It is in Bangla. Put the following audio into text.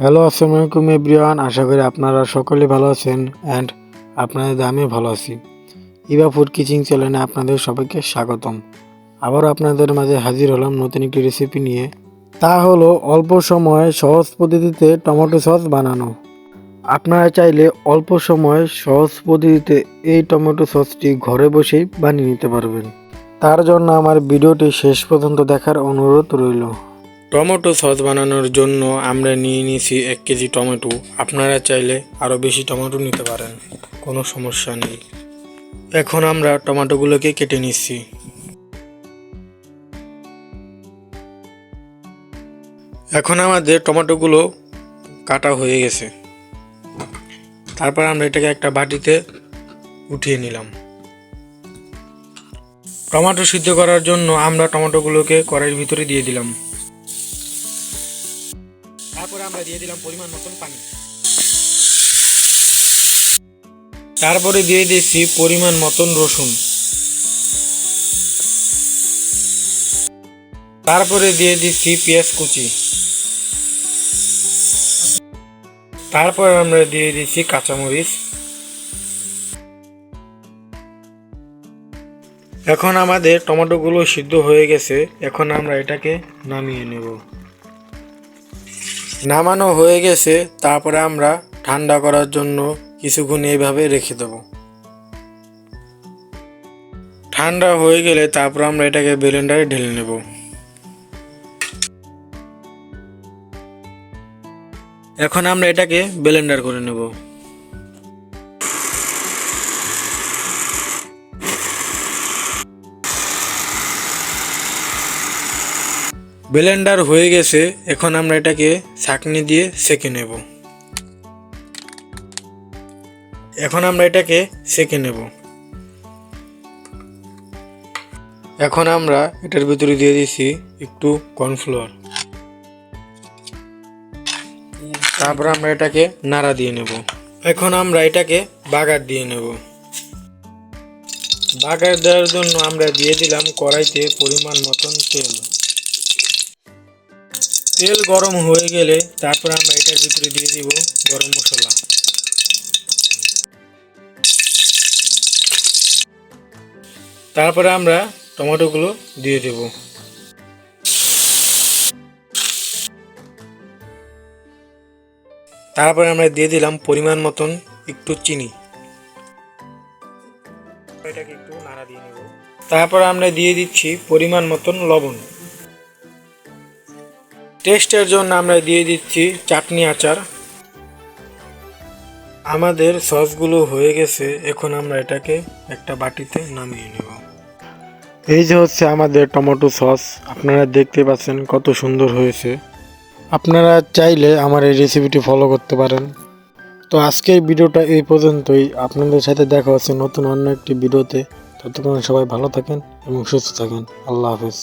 হ্যালো, আসসালামু আলাইকুম এভরিওয়ান। আশা করি আপনারা সকলে ভালো আছেন অ্যান্ড আপনাদের আমিও ভালো আছি। ইভা ফুড কিচিং চ্যানেলে আপনাদের সবাইকে স্বাগতম। আবারও আপনাদের মাঝে হাজির হলাম নতুন একটি রেসিপি নিয়ে। তা হলো অল্প সময়ে সহজ পদ্ধতিতে টমেটো সস বানানো। আপনারা চাইলে অল্প সময়ে সহজ পদ্ধতিতে এই টমেটো সসটি ঘরে বসেই বানিয়ে নিতে পারবেন। তার জন্য আমার ভিডিওটি শেষ পর্যন্ত দেখার অনুরোধ রইল। টমেটো সস বানানোর জন্য আমরা নিয়ে নিয়েছি 1 কেজি টমেটো। আপনারা চাইলে আরও বেশি টমেটো নিতে পারেন, কোনো সমস্যা নেই। এখন আমরা টমেটোগুলোকে কেটে নিচ্ছি। এখন আমাদের টমেটোগুলো কাটা হয়ে গেছে। তারপর আমরা এটাকে একটা বাটিতে উঠিয়ে নিলাম। টমেটো সিদ্ধ করার জন্য আমরা টমেটোগুলোকে কড়াইয়ের ভিতরে দিয়ে দিলাম। তারপরে আমরা দিয়ে দিলাম পরিমাণ মতন পানি। তারপরে দিয়ে দিচ্ছি পরিমাণ মতন রসুন। তারপরে দিয়ে দিচ্ছি পেঁয়াজ কুচি। তারপর আমরা দিয়ে দিচ্ছি কাঁচামরিচ। এখন আমাদের টমেটোগুলো সিদ্ধ হয়ে গেছে। এখন আমরা এটাকে নামিয়ে নেব। নামানো হয়ে গেছে। তারপরে আমরা ঠান্ডা করার জন্য কিছুক্ষণ এইভাবে রেখে দেব। ঠান্ডা হয়ে গেলে তারপর আমরা এটাকে ব্লেন্ডারে ঢেলে নেব। এখন আমরা এটাকে ব্লেন্ডার করে নেব। ব্লেন্ডার হয়ে গেছে। এখন আমরা এটাকে ছাঁকনি দিয়ে সেঁকে নেব। এখন আমরা এটাকে সেঁকে নেব। এখন আমরা এটার ভিতরে দিয়ে দিচ্ছি একটু কর্নফ্লাওয়ার। তারপর আমরা এটাকে নাড়া দিয়ে নেব। এখন আমরা এটাকে বাগার দিয়ে নেব। বাগার দেওয়ার জন্য আমরা দিয়ে দিলাম কড়াইতে পরিমাণ মতন তেল। তেল গরম হয়ে গেলে তারপর আমরা এটার ভিতরে দিয়ে দিব গরম মশলা। তারপরে আমরা টমেটোগুলো দিয়ে দেব। তারপরে আমরা দিয়ে দিলাম পরিমাণ মতন একটু চিনি। এটাকে একটু নাড়া দিয়ে নেব। তারপর আমরা দিয়ে দিচ্ছি পরিমাণ মতন লবণ। টেস্টের জন্য আমরা দিয়ে দিচ্ছি চাটনি আচার। আমাদের সসগুলো হয়ে গেছে। এখন আমরা এটাকে একটা বাটিতে নামিয়ে নেব। এই যে হচ্ছে আমাদের টমেটো সস। আপনারা দেখতে পাচ্ছেন কত সুন্দর হয়েছে। আপনারা চাইলে আমার এই রেসিপিটি ফলো করতে পারেন। তো আজকের ভিডিওটা এই পর্যন্তই। আপনাদের সাথে দেখা হচ্ছে নতুন অন্য একটি ভিডিওতে। ততক্ষণ সবাই ভালো থাকেন এবং সুস্থ থাকেন। আল্লাহ হাফেজ।